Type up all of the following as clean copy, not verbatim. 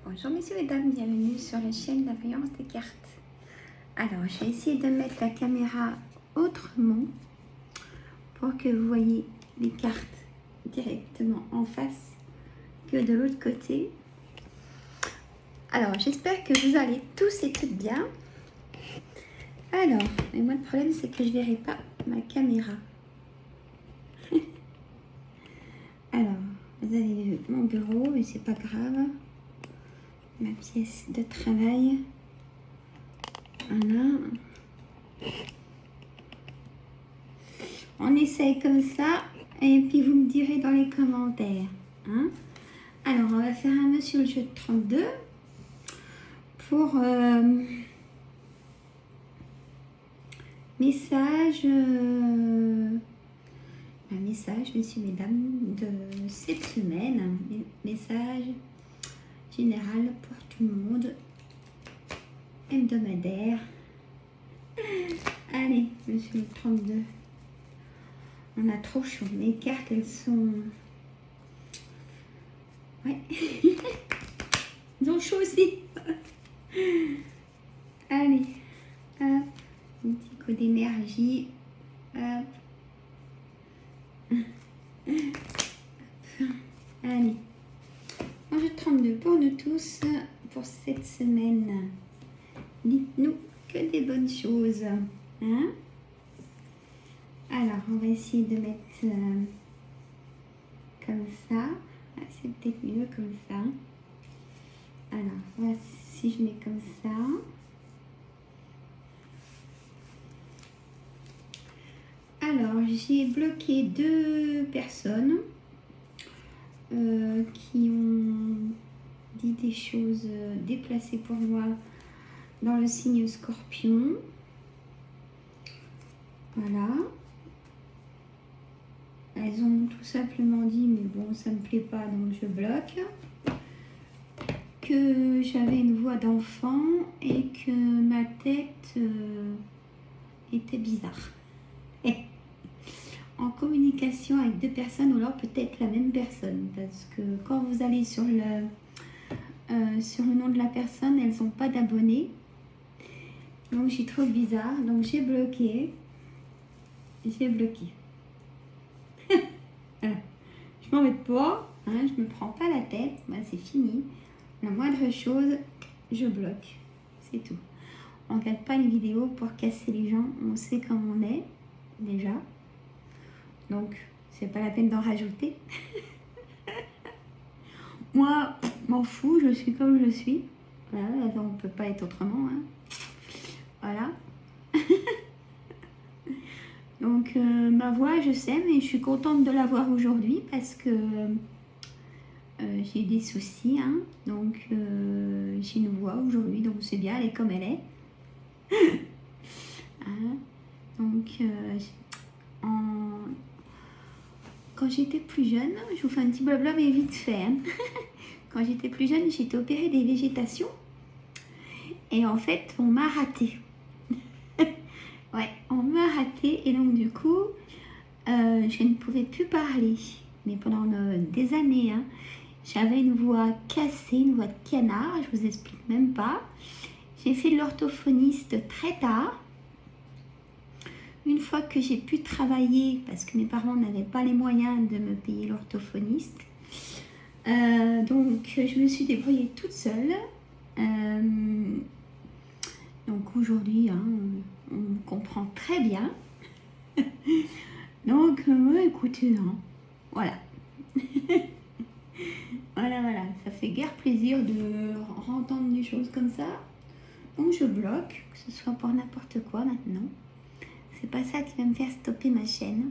Bonjour messieurs et dames, bienvenue sur la chaîne La Voyance des cartes. Alors, j'ai essayé de mettre la caméra autrement pour que vous voyez les cartes directement en face que de l'autre côté. Alors, j'espère que vous allez tous et toutes bien. Alors, mais moi le problème c'est que je ne verrai pas ma caméra. Alors, vous avez mon bureau, mais c'est pas grave. Ma pièce de travail. Voilà. On essaye comme ça et puis vous me direz dans les commentaires. Hein? Alors, on va faire un nœud sur le jeu de 32 pour message, un message, messieurs, mesdames, de cette semaine. Message général pour tout le monde, hebdomadaire. Allez, monsieur le 32. On a trop chaud. Mes cartes, elles sont... Ouais. Ils ont chaud aussi. Allez. Hop. Un petit coup d'énergie. Hop. Allez. Jeu 32 pour nous tous pour cette semaine. Dites-nous que des bonnes choses. Hein? Alors, on va essayer de mettre comme ça. Ah, c'est peut-être mieux comme ça. Alors, voilà, si je mets comme ça. Alors, j'ai bloqué 2 personnes qui ont dit des choses déplacées pour moi dans le signe Scorpion. Voilà. Elles ont tout simplement dit, mais bon, ça ne me plaît pas, donc je bloque. Que j'avais une voix d'enfant et que ma tête était bizarre. En communication avec 2 personnes, ou alors peut-être la même personne. Parce que quand vous allez sur le nom de la personne, elles n'ont pas d'abonnés. Donc j'ai trouvé bizarre, donc j'ai bloqué. J'ai bloqué. Je m'en mets pas, hein, je me prends pas la tête, moi c'est fini. La moindre chose, je bloque. C'est tout. On ne regarde pas les vidéos pour casser les gens, on sait comment on est déjà. Donc c'est pas la peine d'en rajouter. Moi, m'en fous, je suis comme je suis. Voilà, on ne peut pas être autrement. Hein. Voilà. Donc ma voix, je sais, mais je suis contente de l'avoir aujourd'hui parce que j'ai eu des soucis. Hein. Donc j'ai une voix aujourd'hui, donc c'est bien, elle est comme elle est. Hein. Donc quand j'étais plus jeune, je vous fais un petit blabla mais vite fait. Hein. Quand j'étais plus jeune, j'ai été opérée des végétations. Et en fait, on m'a raté. Ouais, on m'a raté. Et donc, du coup, je ne pouvais plus parler. Mais pendant des années, hein, j'avais une voix cassée, une voix de canard. Je vous explique même pas. J'ai fait de l'orthophoniste très tard. Une fois que j'ai pu travailler, parce que mes parents n'avaient pas les moyens de me payer l'orthophoniste. Donc, je me suis débrouillée toute seule. Donc aujourd'hui, hein, on me comprend très bien. Donc, ouais, écoutez, hein, voilà. Voilà, ça fait guère plaisir de entendre des choses comme ça. Donc je bloque, que ce soit pour n'importe quoi maintenant. C'est pas ça qui va me faire stopper ma chaîne.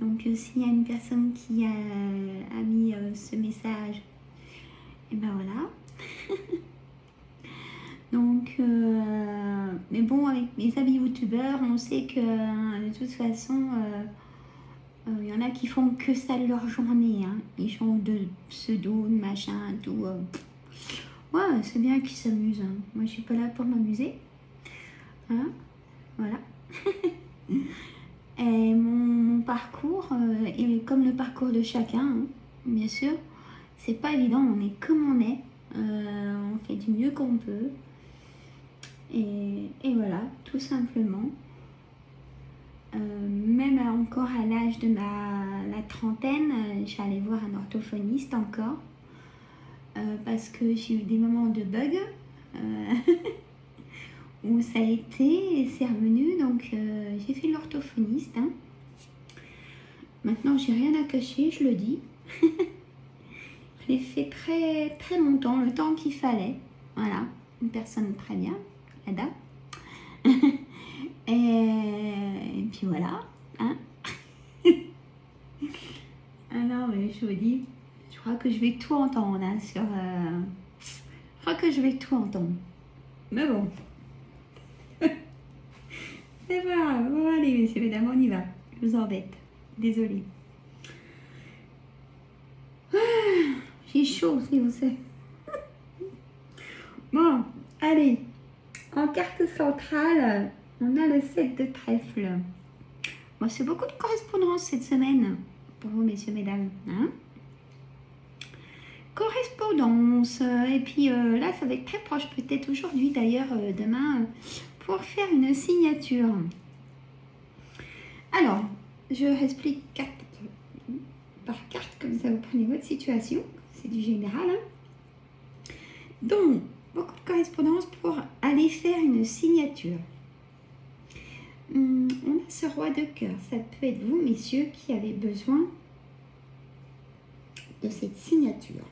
Donc s'il y a une personne qui a mis ce message, et ben voilà. Donc, mais bon, avec mes amis youtubeurs, on sait que de toute façon, il y en a qui font que ça de leur journée. Hein. Ils font de pseudo, de machin, tout. Ouais, c'est bien qu'ils s'amusent. Hein. Moi, je suis pas là pour m'amuser. Hein, voilà. Et mon parcours est comme le parcours de chacun, hein, bien sûr. C'est pas évident, on est comme on est. On fait du mieux qu'on peut. Et voilà, tout simplement. Même encore à l'âge de la trentaine, j'allais voir un orthophoniste encore. Parce que j'ai eu des moments de bug où ça a été et c'est revenu. Donc j'ai fait l'orthophoniste. Hein. Maintenant, j'ai rien à cacher, je le dis. Je l'ai fait très, très longtemps, le temps qu'il fallait. Voilà, une personne très bien, la dame. Et puis voilà. Hein. Alors, je vous dis, je crois que je vais tout entendre. Hein, je crois que je vais tout entendre. Mais bon. C'est pas grave. Bon, allez, messieurs, mesdames, on y va. Je vous embête. Désolée. J'ai chaud, si vous savez. Bon, allez. En carte centrale, on a le 7 de trèfle. Bon, c'est beaucoup de correspondance cette semaine pour vous, messieurs, mesdames. Hein, correspondance. Et puis là, ça va être très proche, peut-être aujourd'hui, d'ailleurs, demain, pour faire une signature. Alors, je explique carte par carte, comme ça vous prenez votre situation. C'est du général. Hein. Donc, beaucoup de correspondance pour aller faire une signature. On a ce roi de cœur. Ça peut être vous, messieurs, qui avez besoin de cette signature.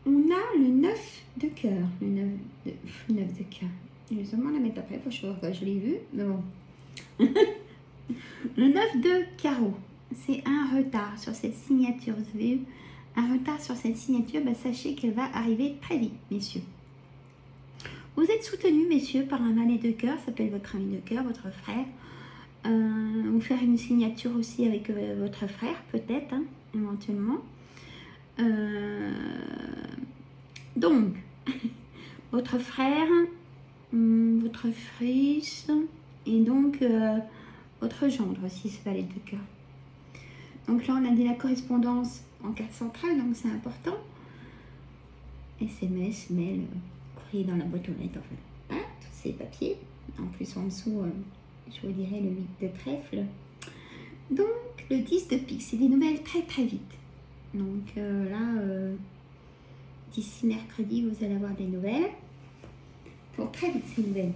On a le 9 de cœur. Le 9 de cœur. Je vais seulement la mettre après, faut que je vois quoi, je l'ai vu, mais bon. Le 9 de carreau. C'est un retard sur cette signature. Vous avez eu un retard sur cette signature, ben, sachez qu'elle va arriver très vite, messieurs. Vous êtes soutenus, messieurs, par un valet de cœur. Ça peut être votre ami de cœur, votre frère. Ou faire une signature aussi avec votre frère, peut-être, hein, éventuellement. Donc, votre frère, votre fils, et donc votre gendre aussi, ce valet de cœur. Donc là, on a dit la correspondance en carte centrale, donc c'est important. SMS, mail, courrier dans la boîte aux lettres, enfin, hein, tous ces papiers. En plus, en dessous, je vous dirais le 8 de trèfle. Donc, le 10 de pique, c'est des nouvelles très très vite. Donc là, d'ici mercredi, vous allez avoir des nouvelles. Pour très vite, ces nouvelles.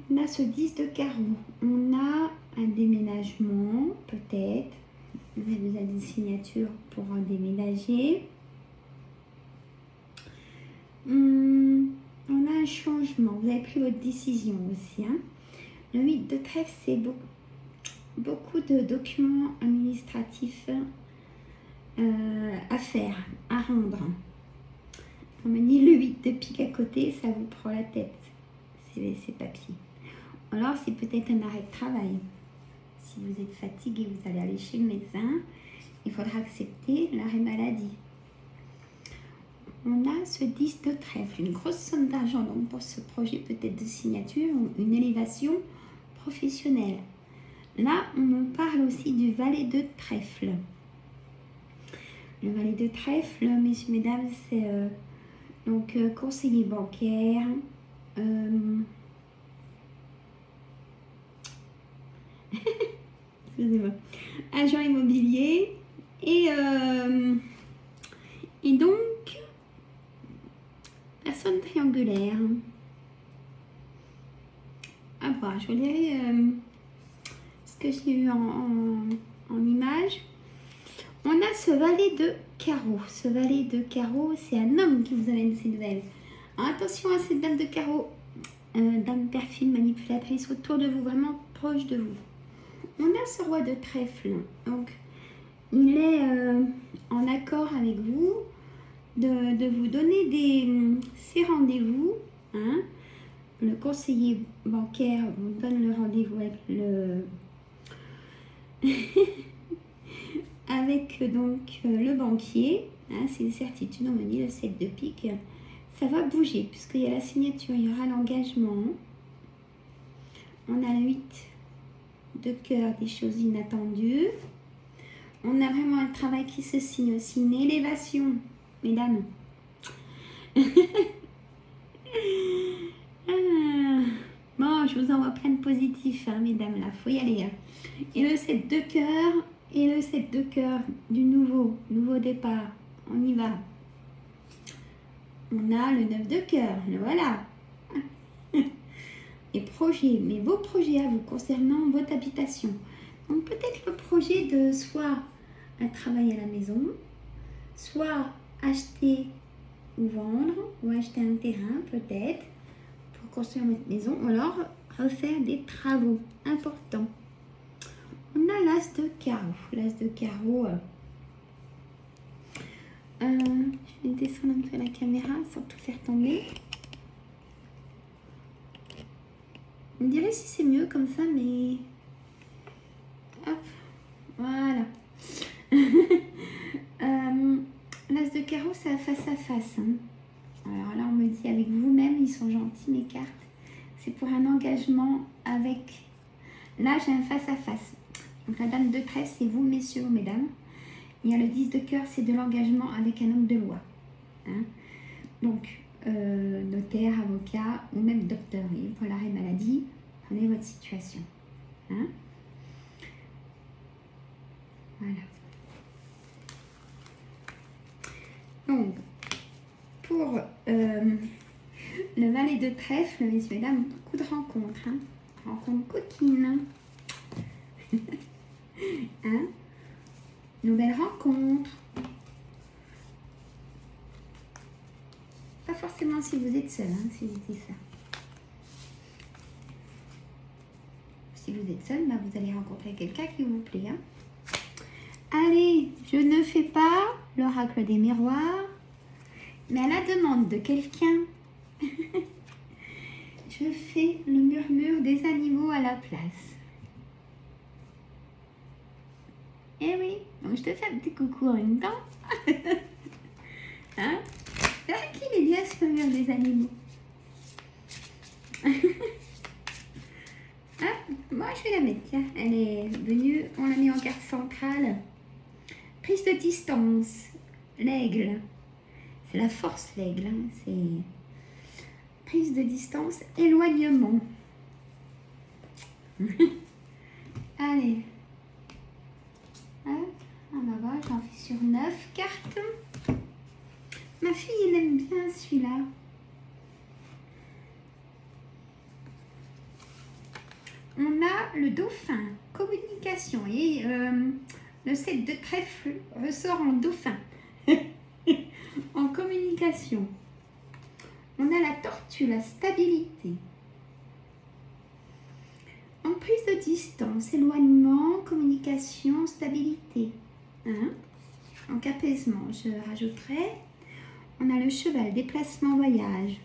On a ce 10 de carreau. On a un déménagement, peut-être. Vous avez besoin d'une signature pour déménager. On a un changement. Vous avez pris votre décision aussi. Hein. Le 8 de trèfle, c'est beaucoup de documents administratifs à faire, à rendre. On me dit le 8 de pique à côté, ça vous prend la tête, ces papiers. Alors, c'est peut-être un arrêt de travail. Si vous êtes fatigué, vous allez aller chez le médecin. Il faudra accepter l'arrêt maladie. On a ce 10 de trèfle, une grosse somme d'argent donc pour ce projet peut-être de signature ou une élévation professionnelle. Là, on me parle aussi du valet de trèfle. Le valet de trèfle, messieurs, mesdames, c'est donc conseiller bancaire, excusez-moi, agent immobilier et donc personne triangulaire. À voir, je vous dirai ce que j'ai eu en image. On a ce valet de carreau. Ce valet de carreau, c'est un homme qui vous amène ces nouvelles. Alors, attention à cette dame de carreau, dame perfide, manipulatrice autour de vous, vraiment proche de vous. On a ce roi de trèfle. Donc, il est en accord avec vous de vous donner ces rendez-vous. Hein. Le conseiller bancaire vous donne le rendez-vous avec avec donc le banquier, hein, c'est une certitude, on me dit le 7 de pique, ça va bouger puisqu'il y a la signature, il y aura l'engagement. On a le 8 de cœur, des choses inattendues. On a vraiment un travail qui se signe aussi. Une élévation, mesdames. Ah. Bon, je vous envoie plein de positifs, hein, mesdames, là, faut y aller. Hein. Et le 7 de cœur, et le 7 de cœur du nouveau départ. On y va. On a le 9 de cœur, le voilà. Et projets, mes beaux projets à vous concernant votre habitation. Donc peut-être le projet de soit un travail à la maison, soit acheter ou vendre, ou acheter un terrain peut-être, pour construire votre maison, ou alors refaire des travaux importants. On a l'as de carreau. L'as de carreau, je vais descendre un peu la caméra sans tout faire tomber. On dirait si c'est mieux comme ça, mais... Hop, voilà. L'as de carreau, c'est face à face. Hein. Alors là, on me dit avec vous-même, ils sont gentils, mes cartes. C'est pour un engagement avec... Là, j'ai un face à face. Donc la dame de trèfle, c'est vous, messieurs ou mesdames. Il y a le 10 de cœur, c'est de l'engagement avec un homme de loi. Hein. Donc, notaire, avocat ou même docteur, oui, pour l'arrêt maladie, prenez votre situation. Hein. Voilà. Donc, pour le valet de trèfle, messieurs et dames, beaucoup de rencontres. Hein. Rencontres coquines. Hein. Nouvelles rencontres. Pas forcément si vous êtes seul, hein, si je dis ça. Si vous êtes seul, bah, vous allez rencontrer quelqu'un qui vous plaît. Hein. Allez, je ne fais pas l'oracle des miroirs, mais à la demande de quelqu'un, je fais le murmure des animaux à la place. Eh oui, donc je te fais un petit coucou en même temps. Hein? C'est qu'il est bien ce murmure des animaux. Ah, moi je vais la mettre, tiens, elle est venue, on la met en carte centrale. Prise de distance, l'aigle, c'est la force l'aigle, hein. C'est prise de distance, éloignement. Allez, hop, on va voir, j'en fais sur 9 cartes. Ma fille, elle aime bien celui-là. On a le dauphin, communication, et le 7 de trèfle ressort en dauphin, en communication. On a la tortue, la stabilité. En prise de distance, éloignement, communication, stabilité. Hein? En apaisement, je rajouterai. On a le cheval, déplacement, voyage.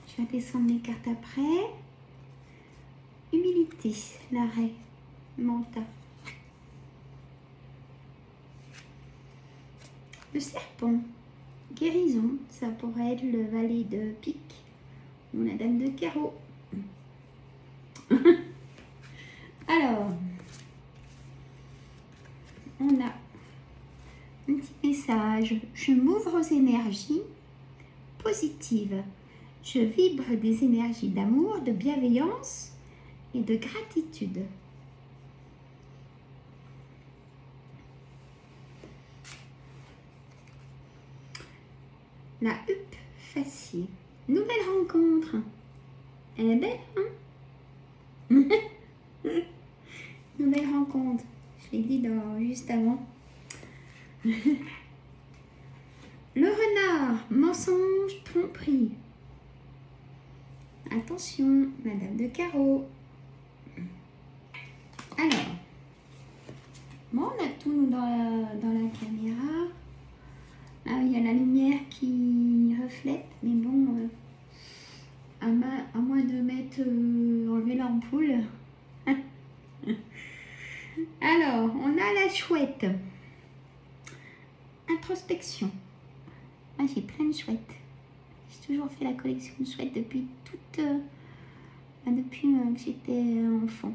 Je vais descendre mes cartes après. Humilité, l'arrêt, mental. Le serpent, guérison, ça pourrait être le valet de pique ou la dame de carreau. Alors, on a un petit message. Je m'ouvre aux énergies positives. Je vibre des énergies d'amour, de bienveillance et de gratitude. La huppe faciée. Nouvelle rencontre. Elle est belle, hein? Nouvelle rencontre. Je l'ai dit juste avant. Le renard. Mensonge, tromperie. Attention, Madame de Carreau. Alors, bon, on a tout nous dans la caméra. Ah, il y a la lumière qui reflète, mais bon, à moins de mettre, enlever l'ampoule. Alors, on a la chouette. Introspection. Moi, j'ai plein de chouettes. J'ai toujours fait la collection de chouettes depuis depuis que j'étais enfant.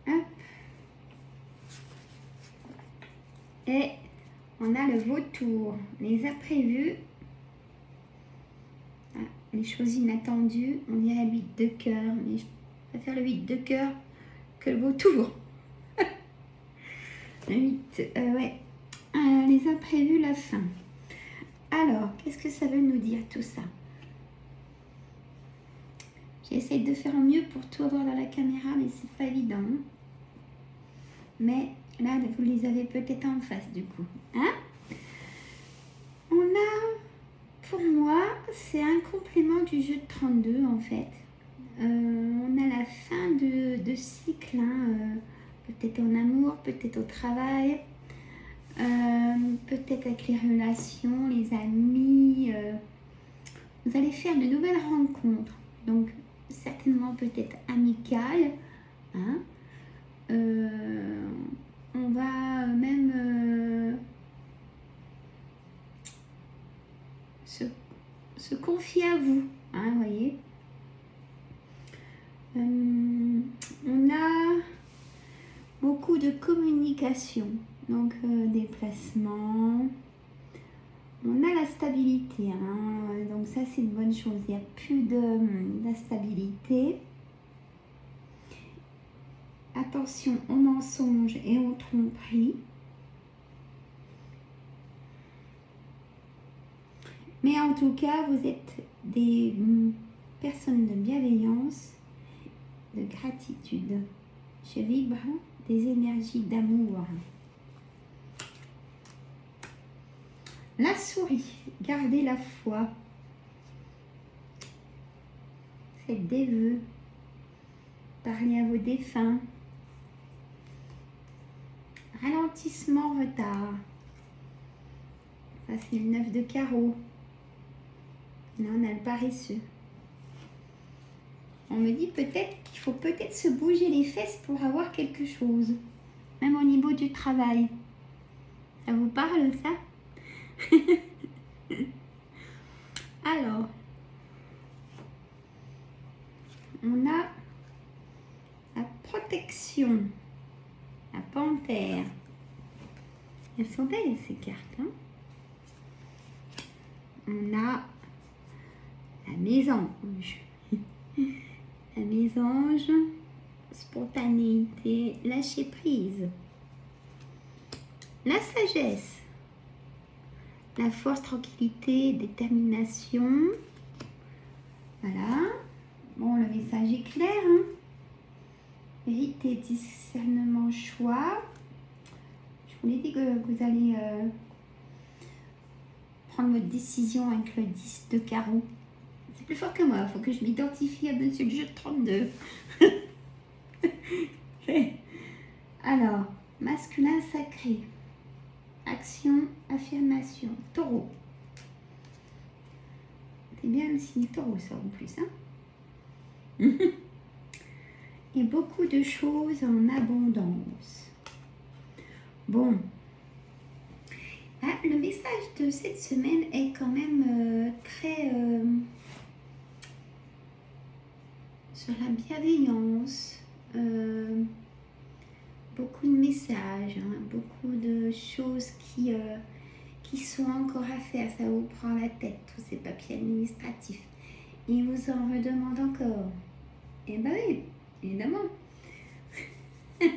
Hop. Et on a le vautour, les imprévus, les choses inattendues. On dirait le 8 de cœur, mais je préfère le 8 de cœur que le vautour. Le 8, ouais. Les imprévus, la fin. Alors, qu'est-ce que ça veut nous dire tout ça? J'essaie de faire mieux pour tout avoir dans la caméra, mais c'est pas évident. Mais là, vous les avez peut-être en face du coup. Hein? On a, pour moi, c'est un complément du jeu de 32 en fait. On a la fin de cycle, hein, peut-être en amour, peut-être au travail, peut-être avec les relations, les amis. Vous allez faire de nouvelles rencontres, donc certainement peut-être amicales. Hein. On va même se confier à vous, hein, voyez. On a beaucoup de communication, donc déplacement. On a la stabilité, hein, donc ça c'est une bonne chose. Il n'y a plus d'instabilité. Attention aux mensonges et aux tromperies. Mais en tout cas, vous êtes des personnes de bienveillance, de gratitude. Je vibre des énergies d'amour. La souris, gardez la foi. Faites des vœux. Parlez à vos défunts. Ralentissement, retard. Ça, c'est le 9 de carreau. Là, on a le paresseux. On me dit peut-être qu'il faut peut-être se bouger les fesses pour avoir quelque chose. Même au niveau du travail. Ça vous parle, ça? Alors, on a la protection, la panthère. Elles sont belles ces cartes. Hein, on a la mésange. La mésange, spontanéité, lâcher prise. La sagesse. La force, tranquillité, détermination. Voilà. Bon, le message est clair. Hein. Vérité, discernement, choix. Je vous l'ai dit que vous allez prendre votre décision avec le 10 de carreau. C'est plus fort que moi. Il faut que je m'identifie à monsieur le jeu de 32. Alors, masculin sacré. Action, affirmation, taureau. C'est bien le signe taureau, ça en plus. Hein. Et beaucoup de choses en abondance. Bon. Ah, le message de cette semaine est quand même très sur la bienveillance. Beaucoup de messages, hein, beaucoup de choses qui sont encore à faire. Ça vous prend la tête, tous ces papiers administratifs. Ils vous en redemandent encore. Eh ben oui, évidemment. Ça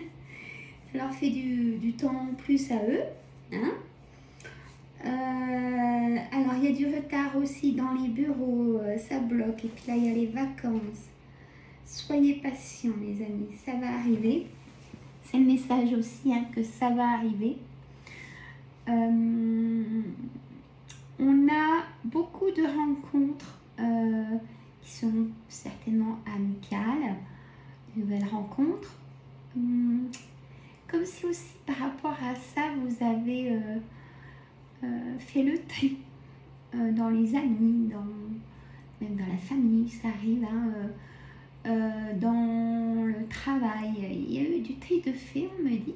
leur fait du temps en plus à eux. Hein. Alors, il y a du retard aussi dans les bureaux. Ça bloque. Et puis là, il y a les vacances. Soyez patients, les amis. Ça va arriver. C'est le message aussi, hein, que ça va arriver. On a beaucoup de rencontres qui sont certainement amicales, de nouvelles rencontres. Comme si aussi par rapport à ça, vous avez fait le tri dans les amis, même dans la famille, ça arrive. Hein, dans le travail, il y a eu du tri de fait, on me dit.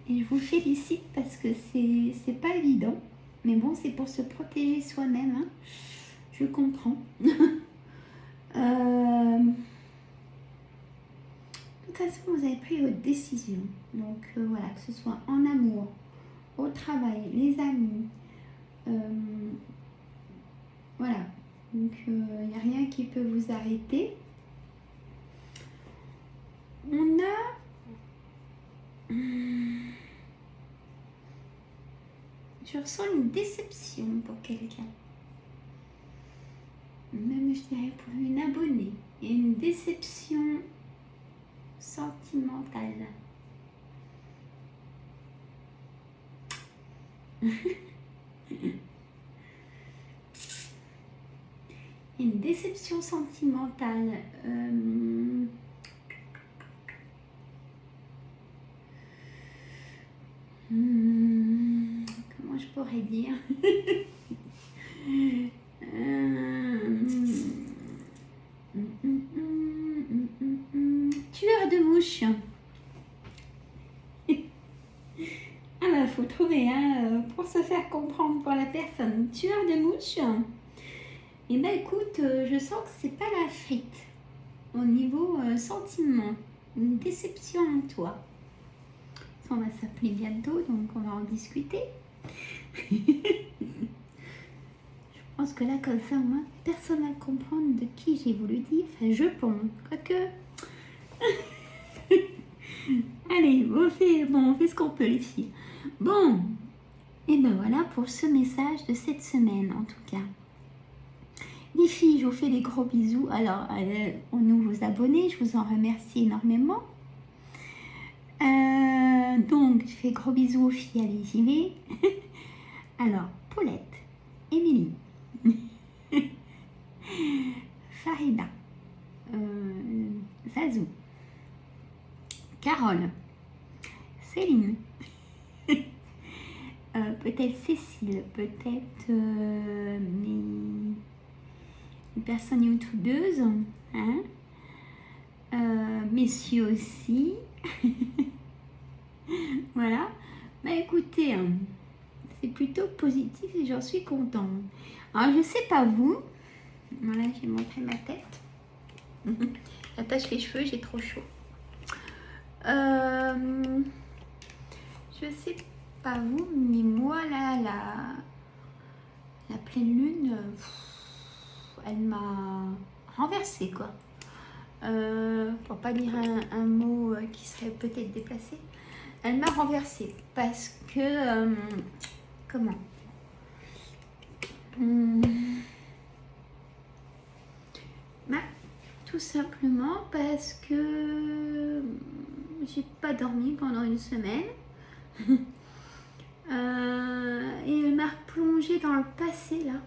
Et je vous félicite parce que c'est pas évident. Mais bon, c'est pour se protéger soi-même. Hein. Je comprends. De toute façon, vous avez pris votre décision. Donc voilà, que ce soit en amour, au travail, les amis. Voilà. Donc il n'y a rien qui peut vous arrêter. On a... Je ressens une déception pour quelqu'un. Même, je dirais, pour une abonnée. Il y a une déception sentimentale. Une déception sentimentale. Comment je pourrais dire? Tueur de mouches. Ah bah faut trouver pour se faire comprendre pour la personne. Tueur de mouches. Et bah écoute, je sens que c'est pas la frite. Au niveau sentiment, une déception en toi. On va s'appeler bientôt, donc on va en discuter. Je pense que là, comme ça, moi, personne va comprendre de qui j'ai voulu dire. Enfin, je pense. Quoique... Allez, on fait ce qu'on peut, les filles. Bon, et ben voilà pour ce message de cette semaine, en tout cas. Les filles, je vous fais des gros bisous. Alors, aux nouveaux abonnés, je vous en remercie énormément. Donc, je fais gros bisous aux filles. Allez, j'y vais. Alors, Paulette, Émilie, Farida, Zazou, Carole, Céline, peut-être Cécile, peut-être mes personnes youtubeuses, hein, messieurs aussi. Voilà. Bah écoutez, c'est plutôt positif et j'en suis contente. Alors je sais pas vous. Voilà, j'ai montré ma tête. J'attache les cheveux, j'ai trop chaud. Je sais pas vous, mais moi là, la pleine lune, elle m'a renversée quoi. Pour pas dire un mot qui serait peut-être déplacé. Elle m'a renversée parce que... comment bah, tout simplement parce que j'ai pas dormi pendant une semaine. Et elle m'a replongée dans le passé là.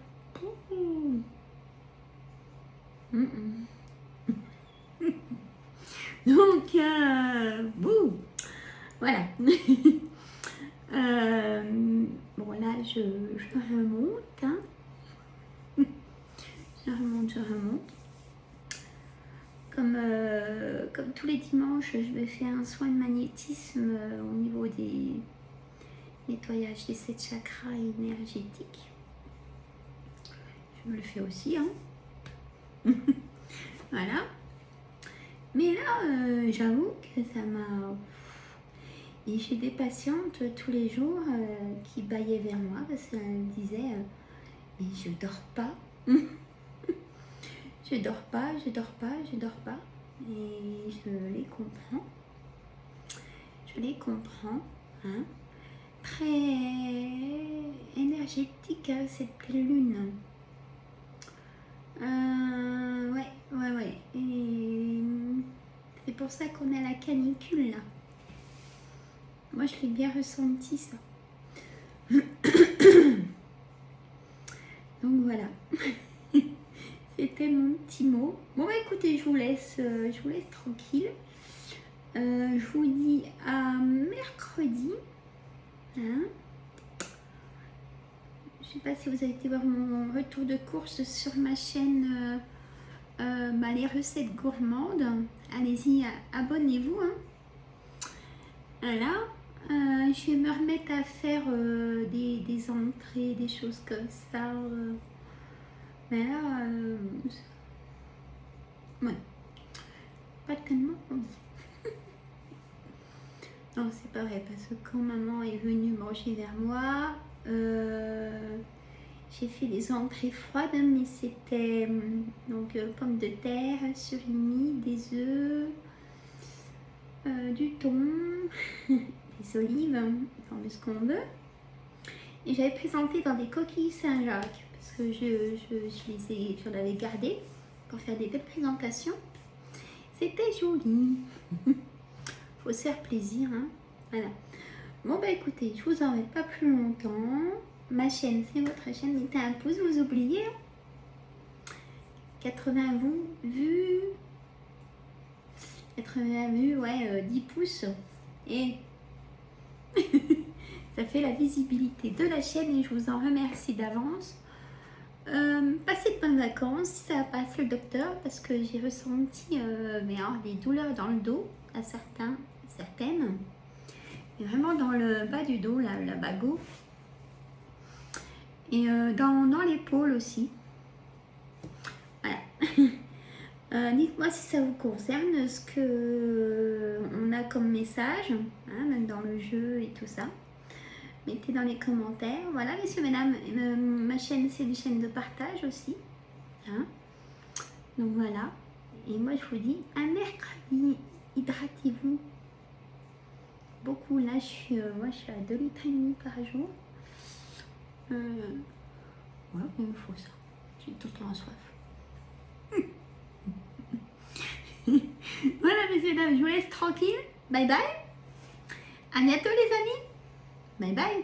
Donc, bouh, voilà. Bon, là, je remonte. Hein. Je remonte. Comme tous les dimanches, je vais faire un soin de magnétisme au niveau des nettoyages des 7 chakras énergétiques. Je me le fais aussi. Hein. Voilà. Mais là, j'avoue que ça m'a... Et j'ai des patientes tous les jours qui bâillaient vers moi parce qu'elles disaient mais je dors pas. je dors pas. Et je les comprends. Hein. Très énergétique cette pleine lune. Ouais. Et c'est pour ça qu'on a la canicule là. Moi, je l'ai bien ressenti, ça. Donc, voilà. C'était mon petit mot. Bon, bah, écoutez, je vous laisse tranquille. Je vous dis à mercredi. Hein, je sais pas si vous avez été voir mon retour de course sur ma chaîne les recettes gourmandes. Allez-y, abonnez-vous. Hein. Voilà. Je vais me remettre à faire des entrées, des choses comme ça. Mais là, Ouais, pas tellement envie. Non, c'est pas vrai, parce que quand maman est venue manger vers moi, j'ai fait des entrées froides, mais c'était donc pommes de terre, surimi, des œufs, du thon, des olives, on met ce qu'on veut. Et j'avais présenté dans des coquilles Saint-Jacques, parce que j'en avais gardé pour faire des belles présentations. C'était joli. Faut se faire plaisir, hein. Voilà. Bon bah écoutez, je vous embête pas plus longtemps. Ma chaîne, c'est votre chaîne. Mettez un pouce, vous oubliez. 80 vues. 80 vues, ouais, 10 pouces. Et ça fait la visibilité de la chaîne et je vous en remercie d'avance. Passez de bonnes vacances, si ça passe le docteur, parce que j'ai ressenti des douleurs dans le dos à certaines. Et vraiment dans le bas du dos, la bago. Et dans l'épaule aussi. Voilà. Dites-moi si ça vous concerne, ce que on a comme message, hein, même dans le jeu et tout ça. Mettez dans les commentaires. Voilà, messieurs, mesdames, ma chaîne, c'est une chaîne de partage aussi. Hein. Donc voilà. Et moi, je vous dis, un mercredi, hydratez-vous beaucoup. Là, moi, je suis à 2,5 litres par jour. Ouais, il me faut ça. J'ai tout le temps soif. Voilà, messieurs, mesdames, je vous laisse tranquille. Bye bye. À bientôt, les amis. Bye bye.